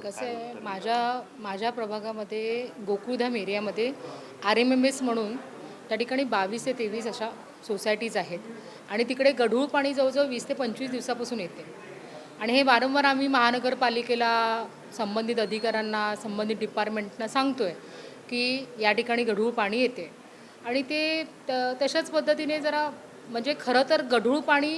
कसं आहे माझ्या प्रभागामध्ये गोकुळधाम एरियामध्ये RMMS म्हणून त्या ठिकाणी 22 ते 23 अशा सोसायटीज आहेत आणि तिकडे गढूळ पाणी जवळजवळ 20 ते 25 दिवसापासून येते आणि हे वारंवार आम्ही महानगरपालिकेला संबंधित अधिकाऱ्यांना संबंधित डिपार्टमेंटना सांगतो आहे की या ठिकाणी गढूळ पाणी येते आणि ते तशाच पद्धतीने जरा म्हणजे खरं तर गढूळ पाणी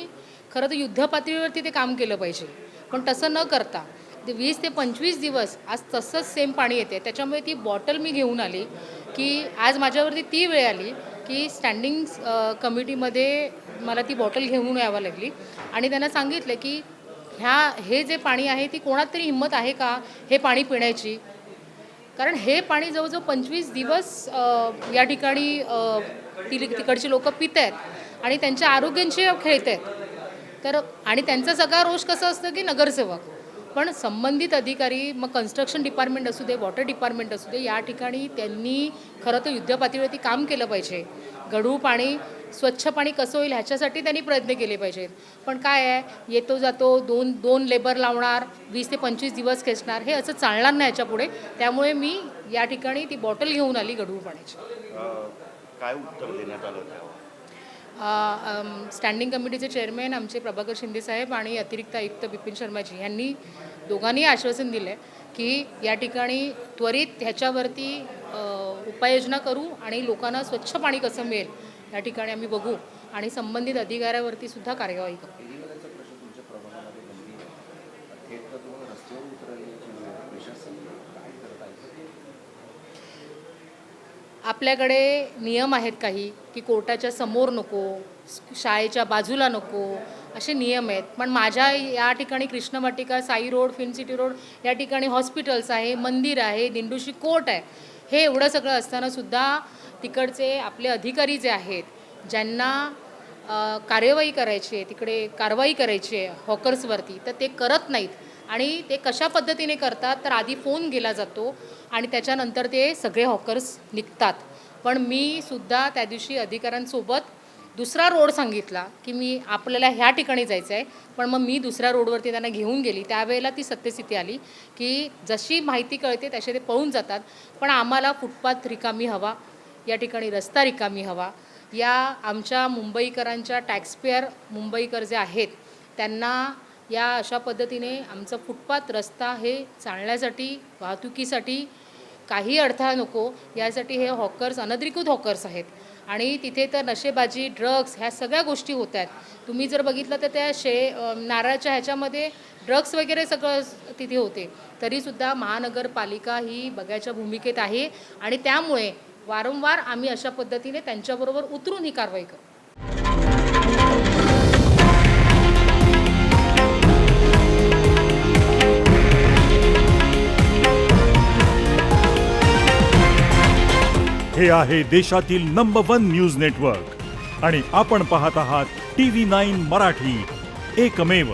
खरं तर युद्धपातळीवरती ते काम केलं पाहिजे, पण तसं न करता 20 ते 25 दिवस आज तसंच सेम पाणी येते. त्याच्यामुळे ती बॉटल मी घेऊन आली की आज माझ्यावरती ती वेळ आली की स्टँडिंग कमिटीमध्ये मला ती बॉटल घेऊन यावं लागली आणि त्यांना सांगितलं की हे जे पाणी आहे ती कोणात तरी हिंमत आहे का हे पाणी पिण्याची, कारण हे पाणी जवळजवळ 25 दिवस या ठिकाणी तिकडची लोक पित आहेत आणि त्यांच्या आरोग्यांशी खेळत आहेत. तर आणि त्यांचा सगळा रोष कसा असतं की नगरसेवक, पण संबंधित अधिकारी मग कन्स्ट्रक्शन डिपार्टमेंट असू दे, वॉटर डिपार्टमेंट असू दे, या ठिकाणी त्यांनी खरं तर युद्धपातळीवरती काम केलं पाहिजे. गढूळ पाणी स्वच्छ पाणी कसं होईल ह्याच्यासाठी त्यांनी प्रयत्न केले पाहिजेत. पण काय आहे, येतो जातो दोन लेबर लावणार, 20 ते 25 दिवस खेचणार, हे असं चालणार नाही ह्याच्यापुढे. त्यामुळे मी या ठिकाणी ती बॉटल घेऊन आली गढूळ पाण्याची. काय उत्तर देण्यात आलं? स्टँडिंग कमिटीचे चेअरमॅन आमचे प्रभाकर शिंदे साहेब आणि अतिरिक्त आयुक्त बिपिन शर्माजी यांनी दोघांनी आश्वासन दिलं की या ठिकाणी त्वरित ह्याच्यावरती उपाययोजना करू आणि लोकांना स्वच्छ पाणी कसं मिळेल या ठिकाणी आम्ही बघू आणि संबंधित अधिकाऱ्यावरती सुद्धा कार्यवाही करू. आपल्याकडे नियम आहेत काही की कोर्टाच्या समोर नको, शाळेच्या बाजूला नको, असे नियम आहेत. पण माझ्या या ठिकाणी Krishnavatika, Sai road, film city road या ठिकाणी हॉस्पिटल्स आहे, मंदिर आहे, दिंडोशी कोर्ट आहे. हे एवढं सगळं असतानासुद्धा तिकडचे आपले अधिकारी जे आहेत ज्यांना कार्यवाही करायची आहे, तिकडे कारवाई करायची आहे हॉकर्सवरती, तर ते करत नाहीत. आणि ते कशा पद्धतीने करतात तर आधी फोन केला जातो आणि त्याच्यानंतर ते सगळे हॉकर्स निघतात. पण मी सुद्धा त्या दिवशी अधिकाऱ्यांसोबत दुसरा रोड सांगितला की आपल्याला ह्या ठिकाणी जायचं आहे, पण मग मी दुसऱ्या रोडवरती त्यांना घेऊन गेली. त्यावेळेला ती सत्यस्थिती आली की जशी माहिती कळते तसे ते पळून जातात. पण आम्हाला फुटपाथ रिकामी हवा, या ठिकाणी रस्ता रिकामी हवा. या आमच्या मुंबईकरांच्या टॅक्सपेअर मुंबईकर जे आहेत त्यांना या अशा पद्धतीने आमचं फुटपाथ रस्ता हे चालण्यासाठी, वाहतुकीसाठी काही अडथळा नको यासाठी हे हॉकर्स अनधिकृत हॉकर्स आहेत आणि तिथे तर नशेबाजी, ड्रग्स ह्या सगळ्या गोष्टी होत आहेत. तुम्ही जर बघितलं तर त्या नारळाच्या ह्याच्यामध्ये ड्रग्स वगैरे सगळं तिथे होते. तरीसुद्धा महानगरपालिका ही बघायच्या भूमिकेत आहे आणि त्यामुळे वारंवार आम्ही अशा पद्धतीने त्यांच्याबरोबर उतरून ही कारवाई करू. हे आहे देशातील नंबर 1 न्यूज नेटवर्क आणि आपण पाहत आहात TV9 मराठी, एकमेव.